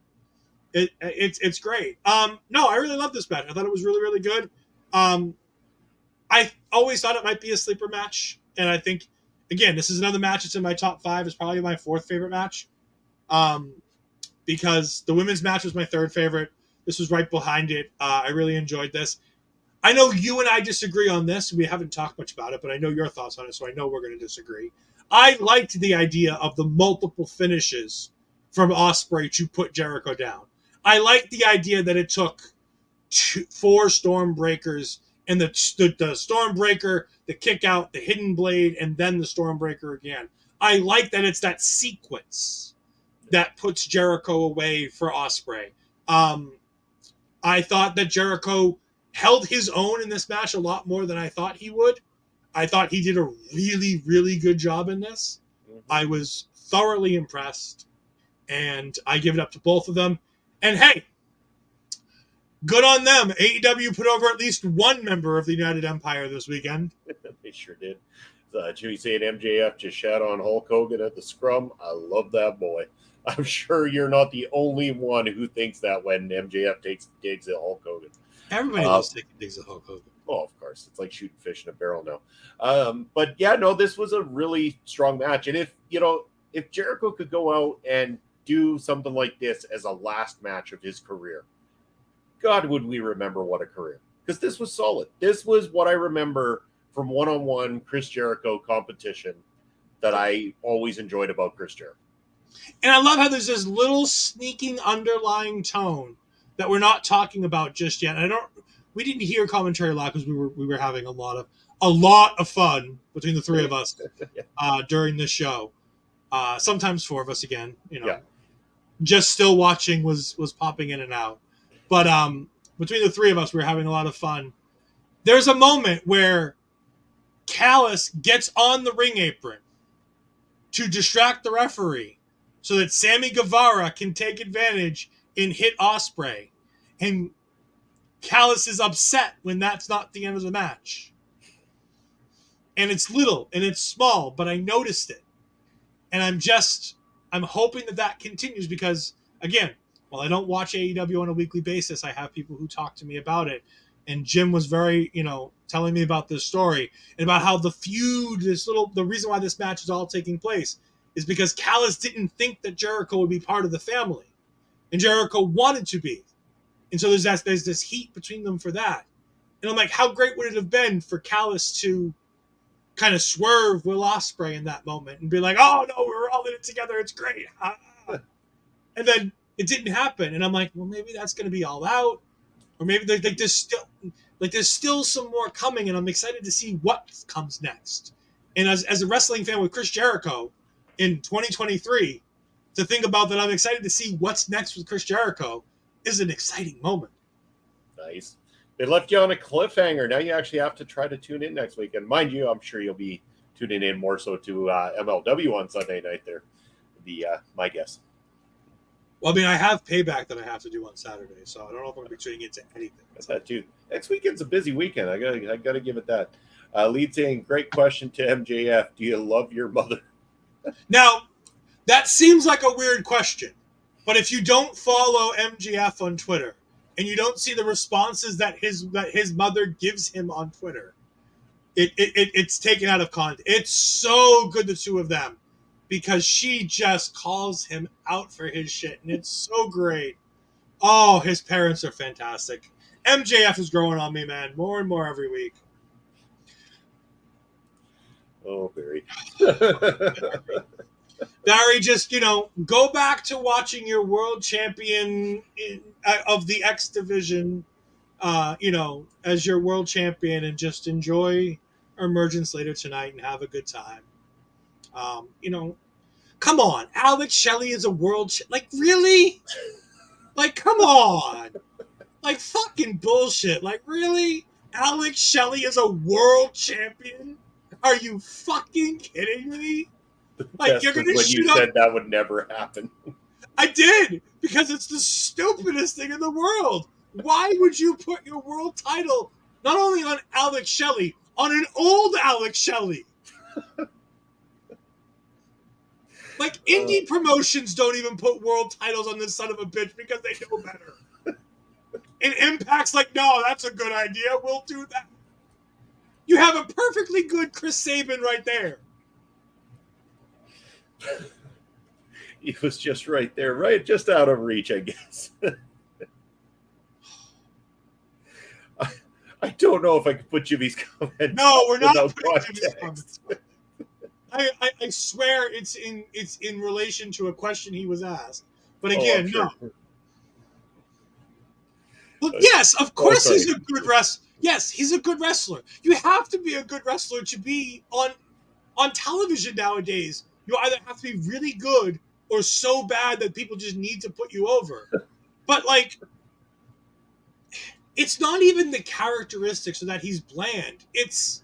it's great. No, I really love this match. I thought it was really, really good. I always thought it might be a sleeper match. And I think, again, this is another match that's in my top 5. It's probably my 4th favorite match. Because the women's match was my 3rd favorite. This was right behind it. I really enjoyed this. I know you and I disagree on this. We haven't talked much about it, but I know your thoughts on it, so I know we're going to disagree. I liked the idea of the multiple finishes from Ospreay to put Jericho down. I liked the idea that it took 4 Stormbreakers, and the Stormbreaker, the kick out, the hidden blade, and then the Stormbreaker again. I like that it's that sequence that puts Jericho away for Ospreay. I thought that Jericho held his own in this match a lot more than I thought he would. I thought he did a really, really good job in this. I was thoroughly impressed, and I give it up to both of them. And hey, good on them. AEW put over at least one member of the United Empire this weekend. They sure did. Jimmy saying MJF just shat on Hulk Hogan at the scrum. I love that boy. I'm sure you're not the only one who thinks that when MJF takes digs at Hulk Hogan. Everybody loves taking digs at Hulk Hogan. Oh, of course. It's like shooting fish in a barrel now. But yeah, no, this was a really strong match. And if Jericho could go out and do something like this as a last match of his career, God, would we remember what a career. Because this was solid. This was what I remember from one-on-one Chris Jericho competition that I always enjoyed about Chris Jericho. And I love how there's this little sneaking underlying tone that we're not talking about just yet. We didn't hear commentary a lot because we were having a lot of fun between the 3 of us during this show. Sometimes 4 of us again, just still watching was popping in and out. But between the 3 of us, we were having a lot of fun. There's a moment where Callis gets on the ring apron to distract the referee so that Sammy Guevara can take advantage and hit Ospreay. And Callis is upset when that's not the end of the match. And it's little and it's small, but I noticed it. And I'm hoping that continues because, again, while I don't watch AEW on a weekly basis, I have people who talk to me about it. And Jim was very, telling me about this story and about how the feud, the reason why this match is all taking place is because Callis didn't think that Jericho would be part of the family. And Jericho wanted to be. And so there's this heat between them for that. And I'm like, how great would it have been for Callis to kind of swerve Will Ospreay in that moment and be like, oh, no, we're all in it together. It's great. And then it didn't happen. And I'm like, well, maybe that's going to be all out. Or maybe there's still some more coming. And I'm excited to see what comes next. And as a wrestling fan with Chris Jericho in 2023, to think about that I'm excited to see what's next with Chris Jericho is an exciting moment. Nice. They left you on a cliffhanger. Now you actually have to try to tune in next week. And mind you, I'm sure you'll be tuning in more so to MLW on Sunday night there. Would be my guess. Well, I mean, I have Payback that I have to do on Saturday, so I don't know if I'm going to be tuning into anything. That's that too. Next weekend's a busy weekend. I gotta give it that. Lead saying, great question to MJF. Do you love your mother? Now, that seems like a weird question, but if you don't follow MJF on Twitter and you don't see the responses that his mother gives him on Twitter, It's taken out of context. It's so good, the two of them, because she just calls him out for his shit, and it's so great. Oh, his parents are fantastic. MJF is growing on me, man, more and more every week. Oh, Barry. Barry, just, go back to watching your world champion of the X division, as your world champion, and just enjoy Emergence later tonight and have a good time. Come on, Alex Shelley is a world like, really? Like, come on. Like, fucking bullshit. Like, really? Alex Shelley is a world champion? Are you fucking kidding me? Like, you're gonna when shoot you said that would never happen. I did, because it's the stupidest thing in the world. Why would you put your world title not only on Alex Shelley, on an old Alex Shelley? Like, indie promotions don't even put world titles on this son of a bitch because they know better. And Impact's like, no, that's a good idea. We'll do that. You have a perfectly good Chris Sabin right there. He was just right there, right? Just out of reach, I guess. I don't know if I could put Jimmy's comments. No, we're not putting Jimmy's comments. I swear it's in relation to a question he was asked. But again, sure. no. Well, yes, of course he's a good wrestler. Yes, he's a good wrestler. You have to be a good wrestler to be on television nowadays. You either have to be really good or so bad that people just need to put you over. But, like, it's not even the characteristics of that he's bland. It's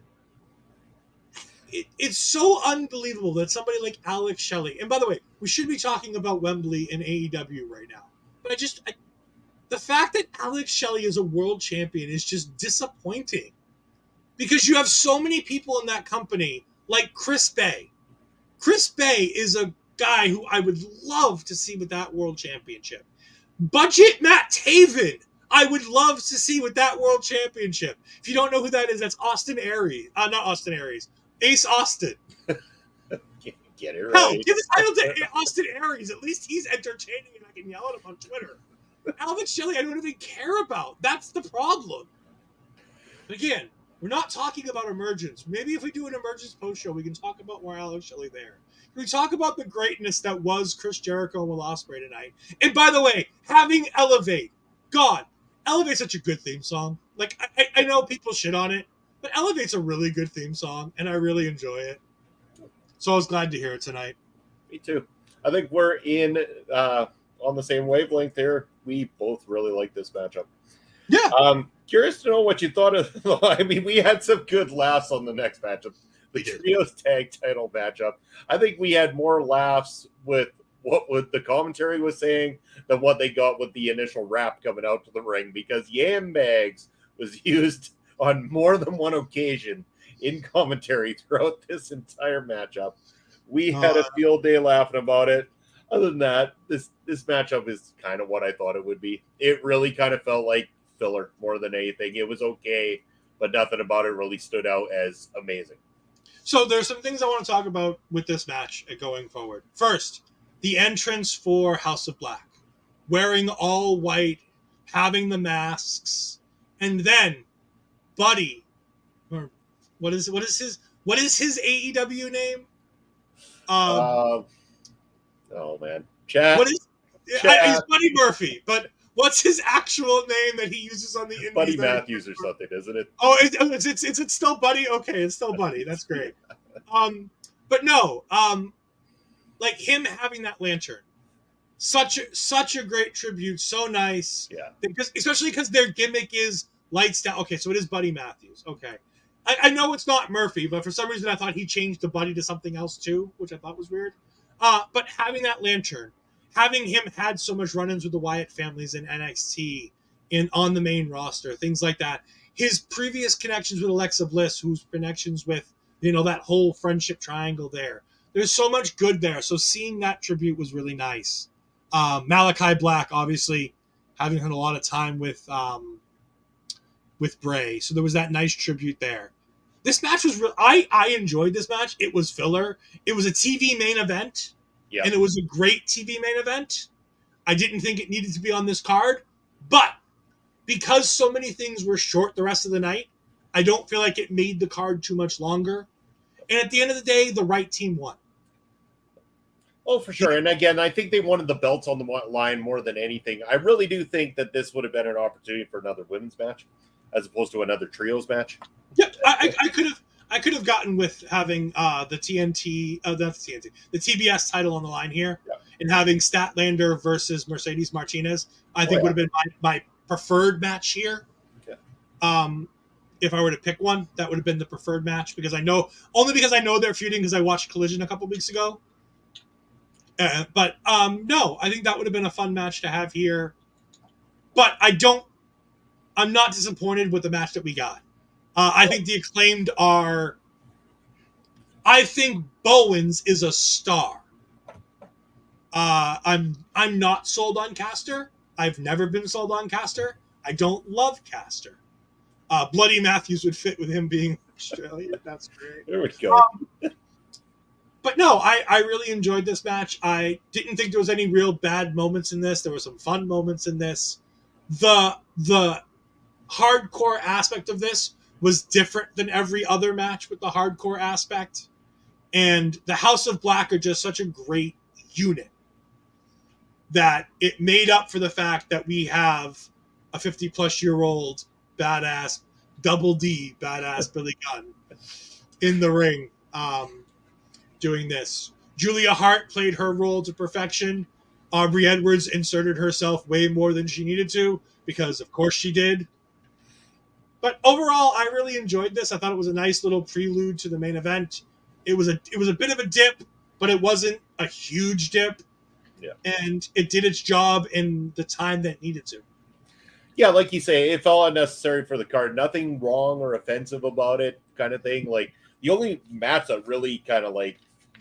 so unbelievable that somebody like Alex Shelley, and by the way, we should be talking about Wembley and AEW right now. But the fact that Alex Shelley is a world champion is just disappointing. Because you have so many people in that company, like Chris Bay. Chris Bay is a guy who I would love to see with that world championship. Budget Matt Taven, I would love to see with that world championship. If you don't know who that is, that's Austin Aries. Not Austin Aries. Ace Austin. Get it right. Hell, give the title to Austin Aries. At least he's entertaining and I can yell at him on Twitter. Alex Shelley, I don't even care about. That's the problem. But again, we're not talking about Emergence. Maybe if we do an Emergence post show, we can talk about more Alex Shelley there. Can we talk about the greatness that was Chris Jericho and Will Ospreay tonight? And by the way, having Elevate. God, Elevate's such a good theme song. Like, I know people shit on it, but Elevate's a really good theme song, and I really enjoy it. So I was glad to hear it tonight. Me too. I think we're on the same wavelength here. We both really like this matchup. Yeah. Curious to know what you thought of. I mean, we had some good laughs on the next matchup, the Trios Tag Title matchup. I think we had more laughs with what the commentary was saying than what they got with the initial rap coming out to the ring, because Yam Bags was used on more than one occasion in commentary throughout this entire matchup. We had a field day laughing about it. Other than that, this matchup is kind of what I thought it would be. It really kind of felt like filler more than anything. It was okay, but nothing about it really stood out as amazing. So there's some things I want to talk about with this match going forward. First, the entrance for House of Black, wearing all white, having the masks, and then Buddy, or what is his AEW name? Oh man, Chad. What is? He's Buddy Murphy, but what's his actual name that he uses on the Indies? Buddy Matthews or something, isn't it? Oh, it's still Buddy. Okay, it's still Buddy. That's great. But no, like him having that lantern, such a great tribute, so nice. Yeah. Especially because their gimmick is lights down. Okay, so it is Buddy Matthews. Okay, I know it's not Murphy, but for some reason I thought he changed the Buddy to something else too, which I thought was weird. But having that lantern, having him had so much run-ins with the Wyatt families in NXT, on the main roster, things like that. His previous connections with Alexa Bliss, whose connections with, that whole friendship triangle there. There's so much good there. So seeing that tribute was really nice. Malachi Black, obviously, having had a lot of time with Bray. So there was that nice tribute there. This match was real. I enjoyed this match. It was filler. It was a TV main event, and it was a great TV main event. I didn't think it needed to be on this card, but because so many things were short the rest of the night, I don't feel like it made the card too much longer. And at the end of the day, the right team won. Oh, for sure. And again, I think they wanted the belts on the line more than anything. I really do think that this would have been an opportunity for another women's match as opposed to another trios match. Yeah, I could have gotten with having the TBS title on the line here, and having Statlander versus Mercedes Martinez. I think would have been my preferred match here. Yeah. If I were to pick one, that would have been the preferred match because I know they're feuding because I watched Collision a couple weeks ago. But no, I think that would have been a fun match to have here. But I'm not disappointed with the match that we got. I think the Acclaimed are. I think Bowens is a star. I'm not sold on Caster. I've never been sold on Caster. I don't love Caster. Bloody Matthews would fit with him being Australian. That's great. There we go. But no, I really enjoyed this match. I didn't think there was any real bad moments in this. There were some fun moments in this. The hardcore aspect of this was different than every other match with the hardcore aspect. And the House of Black are just such a great unit that it made up for the fact that we have a 50-plus-year-old badass, double D badass Billy Gunn in the ring doing this. Julia Hart played her role to perfection. Aubrey Edwards inserted herself way more than she needed to because, of course, she did. But overall, I really enjoyed this. I thought it was a nice little prelude to the main event. It was a bit of a dip, but it wasn't a huge dip. Yeah. And it did its job in the time that it needed to. Yeah, like you say, it felt unnecessary for the card. Nothing wrong or offensive about it, kind of thing. Like, the only match that really kind of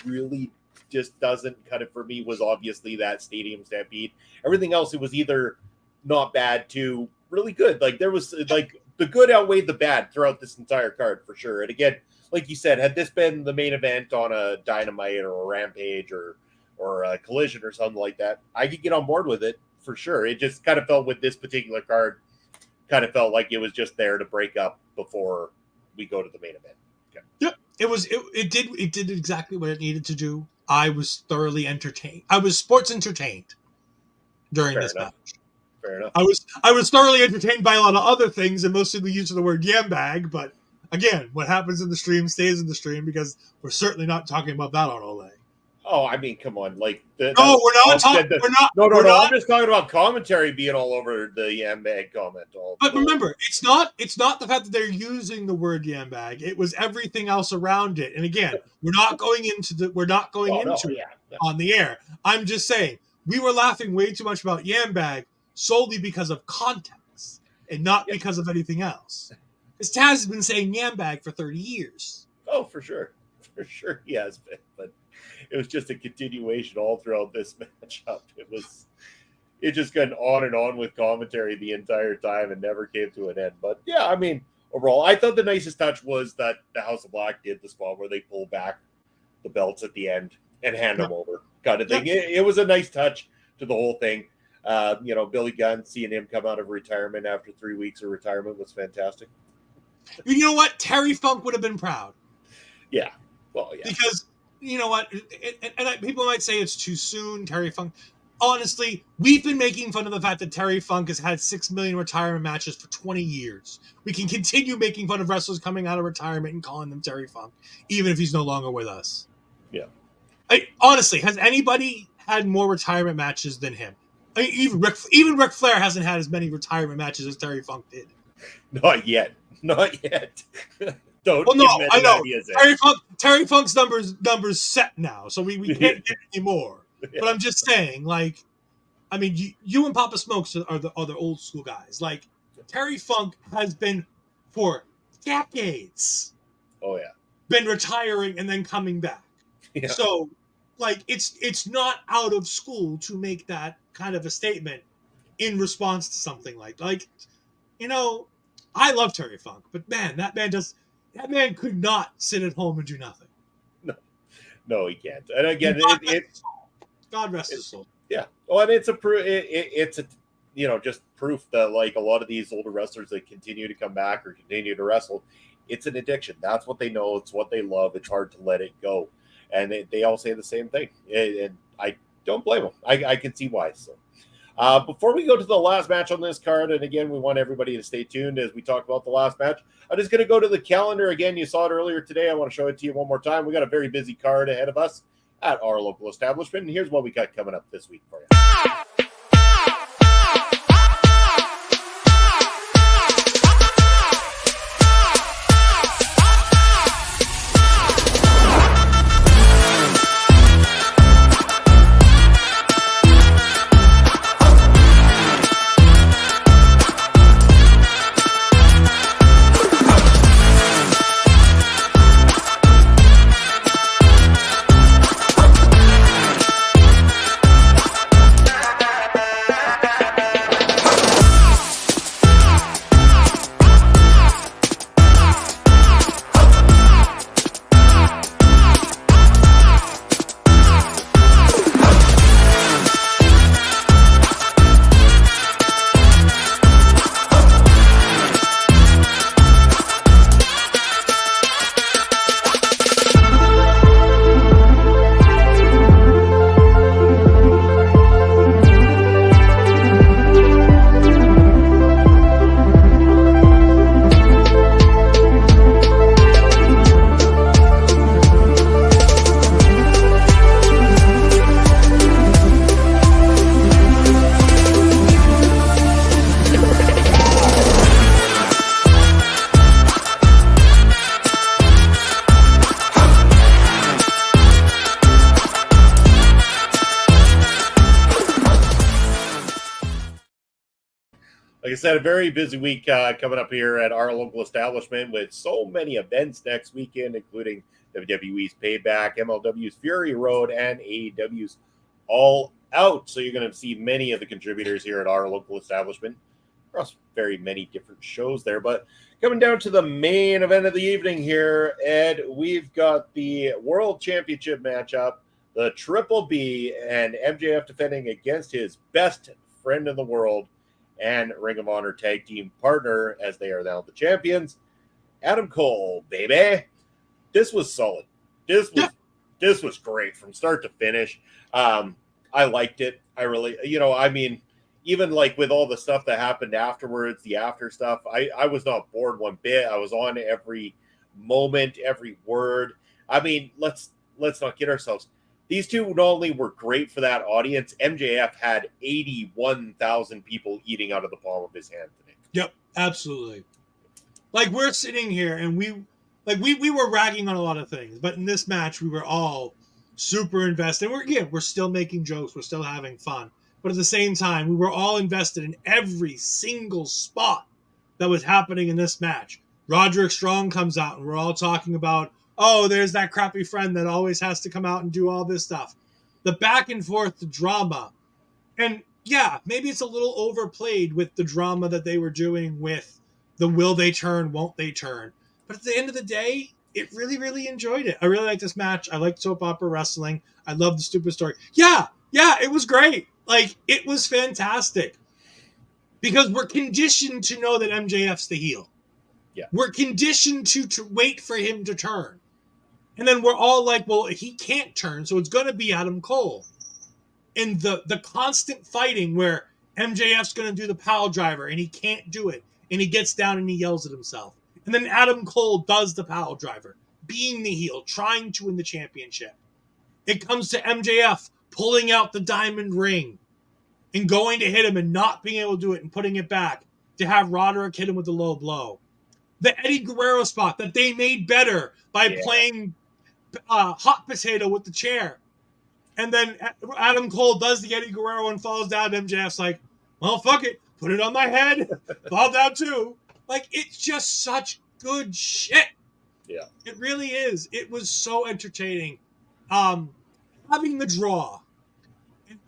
really just doesn't cut it for me was obviously that Stadium Stampede. Everything else, it was either not bad to really good. Like, there was the good outweighed the bad throughout this entire card for sure. And again, like you said, had this been the main event on a Dynamite or a Rampage or a Collision or something like that, I could get on board with it for sure. It just kind of felt with this particular card, kind of felt like it was just there to break up before we go to the main event. Okay. Yep. It did exactly what it needed to do. I was thoroughly entertained. I was sports entertained during this match. Fair enough. I was thoroughly entertained by a lot of other things, and mostly the use of the word yam bag. But again, what happens in the stream stays in the stream because we're certainly not talking about that on Ole. Oh, I mean, come on! Like, we're not talking. I'm just talking about commentary being all over the yam bag comment. But remember, it's not the fact that they're using the word yam bag. It was everything else around it. And again, we're not going into it on the air. I'm just saying we were laughing way too much about yam bag solely because of context and not because of anything else. Because Taz has been saying yam bag for 30 years. Oh, for sure, he has been, but. It was just a continuation all throughout this matchup. It just got on and on with commentary the entire time and never came to an end. But yeah, I mean, overall, I thought the nicest touch was that the House of Black did the spot where they pull back the belts at the end and hand them over, kind of thing. It was a nice touch to the whole thing. Billy Gunn, seeing him come out of retirement after 3 weeks of retirement was fantastic. You know what? Terry Funk would have been proud. Yeah. Well, yeah. Because you know what? People might say it's too soon, Terry Funk. Honestly, we've been making fun of the fact that Terry Funk has had 6 million retirement matches for 20 years. We can continue making fun of wrestlers coming out of retirement and calling them Terry Funk, even if he's no longer with us. Yeah. Honestly, has anybody had more retirement matches than him? I mean, even Ric Flair hasn't had as many retirement matches as Terry Funk did. Not yet. Well, no, I know. Terry Funk's numbers set now, so we can't get any more. Yeah. But I'm just saying, you and Papa Smokes are the old school guys. Like, Terry Funk has been for decades. Oh yeah, been retiring and then coming back. Yeah. So, it's not out of school to make that kind of a statement in response to something like. I love Terry Funk, but man, that man does. That man could not sit at home and do nothing. No, he can't. And again, God rest his soul. Yeah. Well, and it's a just proof that like a lot of these older wrestlers that continue to come back or continue to wrestle, it's an addiction. That's what they know. It's what they love. It's hard to let it go. And they all say the same thing. And I don't blame them. I can see why. So before we go to the last match on this card, and again, we want everybody to stay tuned as we talk about the last match. I'm just going to go to the calendar again. You saw it earlier today. I want to show it to you one more time. We got a very busy card ahead of us at our local establishment. And here's what we got coming up this week for you. Like I said, a very busy week coming up here at our local establishment with so many events next weekend, including WWE's Payback, MLW's Fury Road, and AEW's All Out. So you're going to see many of the contributors here at our local establishment across very many different shows there. But coming down to the main event of the evening here, Ed, we've got the World Championship matchup, the Triple B, and MJF defending against his best friend in the world and Ring of Honor tag team partner, as they are now the champions, Adam Cole, baby. This was solid. This was great from start to finish. I liked it. I really, even like with all the stuff that happened afterwards, the after stuff, I was not bored one bit. I was on every moment, every word. I mean, let's not kid ourselves. These two not only were great for that audience, MJF had 81,000 people eating out of the palm of his hand today. Yep, absolutely. Like, we're sitting here and we were ragging on a lot of things, but in this match we were all super invested. We're still making jokes, we're still having fun, but at the same time we were all invested in every single spot that was happening in this match. Roderick Strong comes out and we're all talking about, oh, there's that crappy friend that always has to come out and do all this stuff. The back and forth, the drama. And yeah, maybe it's a little overplayed with the drama that they were doing with the will they turn, won't they turn. But at the end of the day, it really, really enjoyed it. I really like this match. I like soap opera wrestling. I love the stupid story. Yeah, it was great. Like, it was fantastic. Because we're conditioned to know that MJF's the heel. Yeah. We're conditioned to wait for him to turn. And then we're all like, well, he can't turn, so it's going to be Adam Cole. And the constant fighting where MJF's going to do the pile driver, and he can't do it. And he gets down and he yells at himself. And then Adam Cole does the pile driver, being the heel, trying to win the championship. It comes to MJF pulling out the diamond ring and going to hit him and not being able to do it and putting it back to have Roderick hit him with the low blow. The Eddie Guerrero spot that they made better by playing hot potato with the chair. And then Adam Cole does the Eddie Guerrero and falls down. MJF's like, well, fuck it. Put it on my head. Fall down too. Like, it's just such good shit. Yeah. It really is. It was so entertaining. Having the draw. And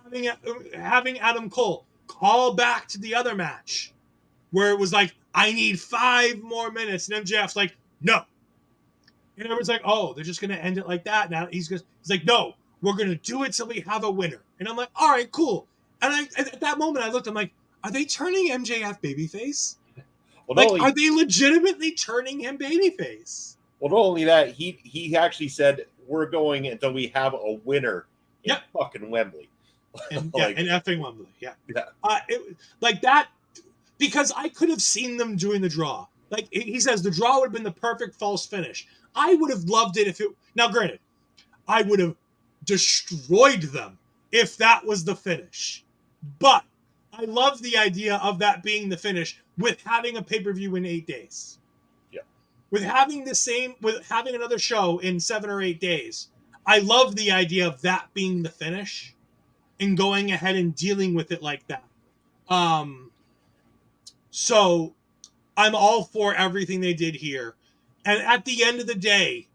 having Adam Cole call back to the other match. Where it was like, I need 5 more minutes. And MJF's like, no. And everyone's like, oh, they're just going to end it like that. Now he's like, no, we're going to do it till we have a winner. And I'm like, all right, cool. And at that moment, I looked, I'm like, are they turning MJF babyface? Well, like, are they legitimately turning him babyface? Well, not only that, he actually said, we're going until we have a winner in fucking Wembley. And, like, in effing Wembley, yeah. Like that, because I could have seen them doing the draw. Like he says, the draw would have been the perfect false finish. I would have loved it if it... Now, granted, I would have destroyed them if that was the finish. But I love the idea of that being the finish with having a pay-per-view in 8 days. Yeah. With having another show in 7 or 8 days. I love the idea of that being the finish and going ahead and dealing with it like that. So I'm all for everything they did here. And at the end of the day,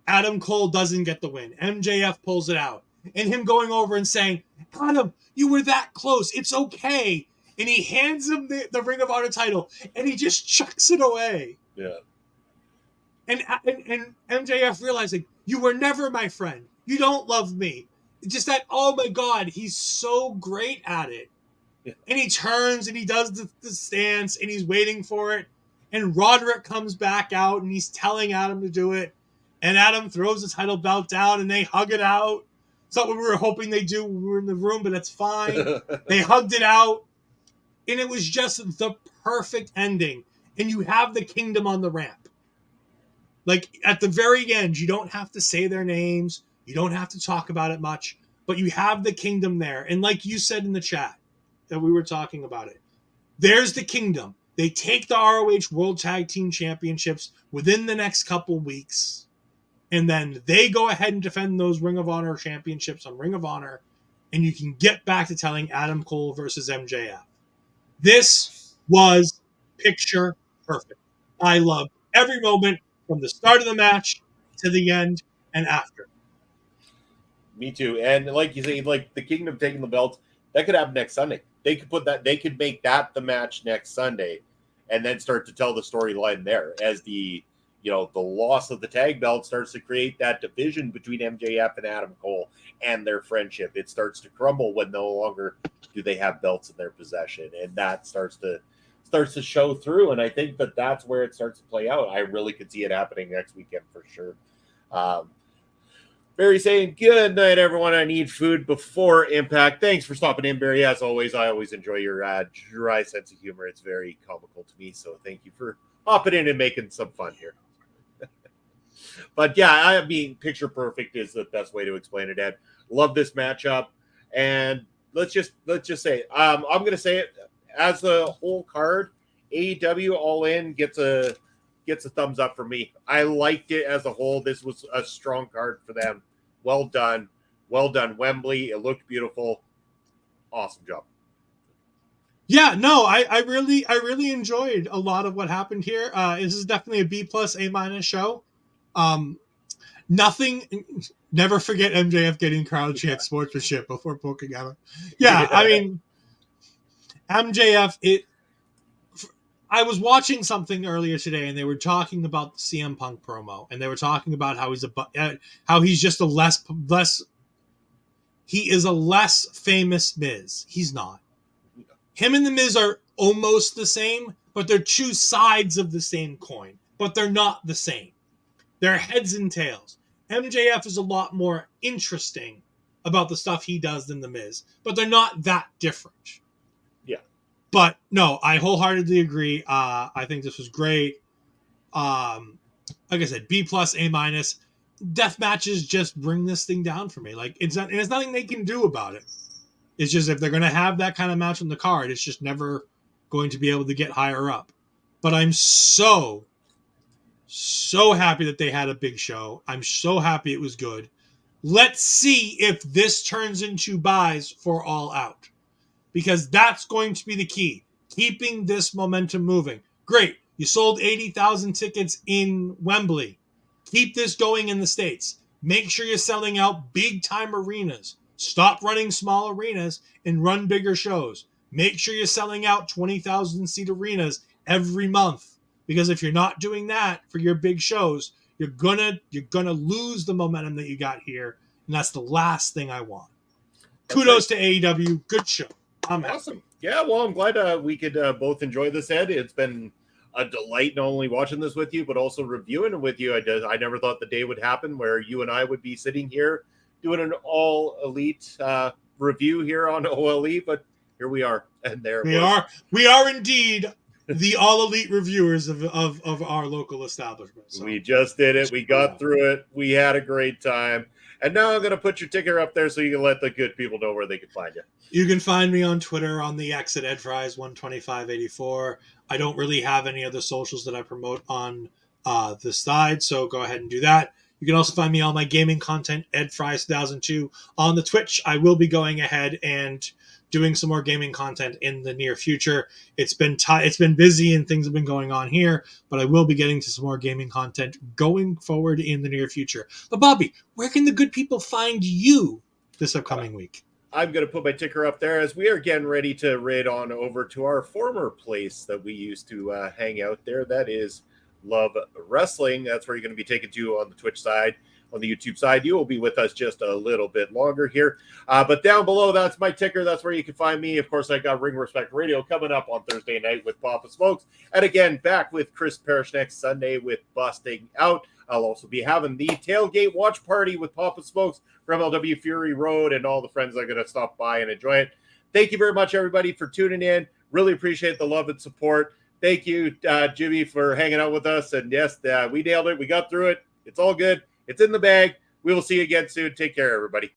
Adam Cole doesn't get the win. MJF pulls it out. And him going over and saying, Adam, you were that close. It's okay. And he hands him the Ring of Honor title. And he just chucks it away. Yeah. And MJF realizing, you were never my friend. You don't love me. Just that, oh my God, he's so great at it. Yeah. And he turns and he does the stance and he's waiting for it. And Roderick comes back out and he's telling Adam to do it. And Adam throws the title belt down and they hug it out. It's not what we were hoping they do when we were in the room, but it's fine. They hugged it out. And it was just the perfect ending. And you have the Kingdom on the ramp. Like, at the very end, you don't have to say their names. You don't have to talk about it much. But you have the Kingdom there. And like you said in the chat that we were talking about it, there's the Kingdom. They take the ROH World Tag Team Championships within the next couple weeks. And then they go ahead and defend those Ring of Honor championships on Ring of Honor. And you can get back to telling Adam Cole versus MJF. This was picture perfect. I loved every moment from the start of the match to the end and after. Me too. And like you say, like the Kingdom taking the belt, that could happen next Sunday. They could make that the match next Sunday and then start to tell the storyline there as the loss of the tag belt starts to create that division between MJF and Adam Cole and their friendship. It starts to crumble when no longer do they have belts in their possession. And that starts to show through. And I think that's where it starts to play out. I really could see it happening next weekend for sure. Barry saying, good night, everyone. I need food before Impact. Thanks for stopping in, Barry. As always, I always enjoy your dry sense of humor. It's very comical to me. So thank you for hopping in and making some fun here. But yeah, I mean, picture perfect is the best way to explain it, Ed. Love this matchup. And let's just say, I'm going to say it as a whole card, AEW All In gets a thumbs up for me. I liked it as a whole. This was a strong card for them. Well done. Well done, Wembley. It looked beautiful. Awesome job. Yeah, no, I really enjoyed a lot of what happened here. This is definitely a B+, A- show. Never forget MJF getting crowd chant sportsmanship before poking at him. Yeah, I mean, MJF, I was watching something earlier today, and they were talking about the CM Punk promo, and they were talking about how he's just a less famous Miz. He's not. Him and the Miz are almost the same, but they're two sides of the same coin, but they're not the same. They're heads and tails. MJF is a lot more interesting about the stuff he does than the Miz, but they're not that different. But no, I wholeheartedly agree. I think this was great. Like I said, B+, A-. Death matches just bring this thing down for me. Like it's nothing they can do about it. It's just if they're going to have that kind of match on the card, it's just never going to be able to get higher up. But I'm so happy that they had a big show. I'm so happy it was good. Let's see if this turns into buys for All Out. Because that's going to be the key. Keeping this momentum moving. Great. You sold 80,000 tickets in Wembley. Keep this going in the States. Make sure you're selling out big-time arenas. Stop running small arenas and run bigger shows. Make sure you're selling out 20,000-seat arenas every month. Because if you're not doing that for your big shows, You're gonna lose the momentum that you got here, and that's the last thing I want. Kudos to AEW. Good show. I'm awesome. happy. Yeah, well, I'm glad we could both enjoy this, Ed. It's been a delight not only watching this with you, but also reviewing it with you. I never thought the day would happen where you and I would be sitting here doing an all elite review here on OLE, but here we are. And there we are indeed the all elite reviewers of our local establishment. So. We just did it. We got through it. We had a great time. And now I'm going to put your ticker up there so you can let the good people know where they can find you. You can find me on Twitter on the X at EdFries12584. I don't really have any other socials that I promote on the side, so go ahead and do that. You can also find me on my gaming content, EdFries2002, on the Twitch. I will be going ahead and doing some more gaming content in the near future. It's been busy and things have been going on here, but I will be getting to some more gaming content going forward in the near future. But Bobby, where can the good people find you this upcoming week? I'm going to put my ticker up there as we are getting ready to raid on over to our former place that we used to hang out there. That is Love Wrestling. That's where you're going to be taken to on the Twitch side. On the YouTube side, you will be with us just a little bit longer here. But down below, that's my ticker. That's where you can find me. Of course, I got Ring Respect Radio coming up on Thursday night with Papa Smokes. And again, back with Chris Parrish next Sunday with Busting Out. I'll also be having the tailgate watch party with Papa Smokes from MLW Fury Road, and all the friends are going to stop by and enjoy it. Thank you very much, everybody, for tuning in. Really appreciate the love and support. Thank you, Jimmy, for hanging out with us. And yes, we nailed it. We got through it. It's all good. It's in the bag. We will see you again soon. Take care, everybody.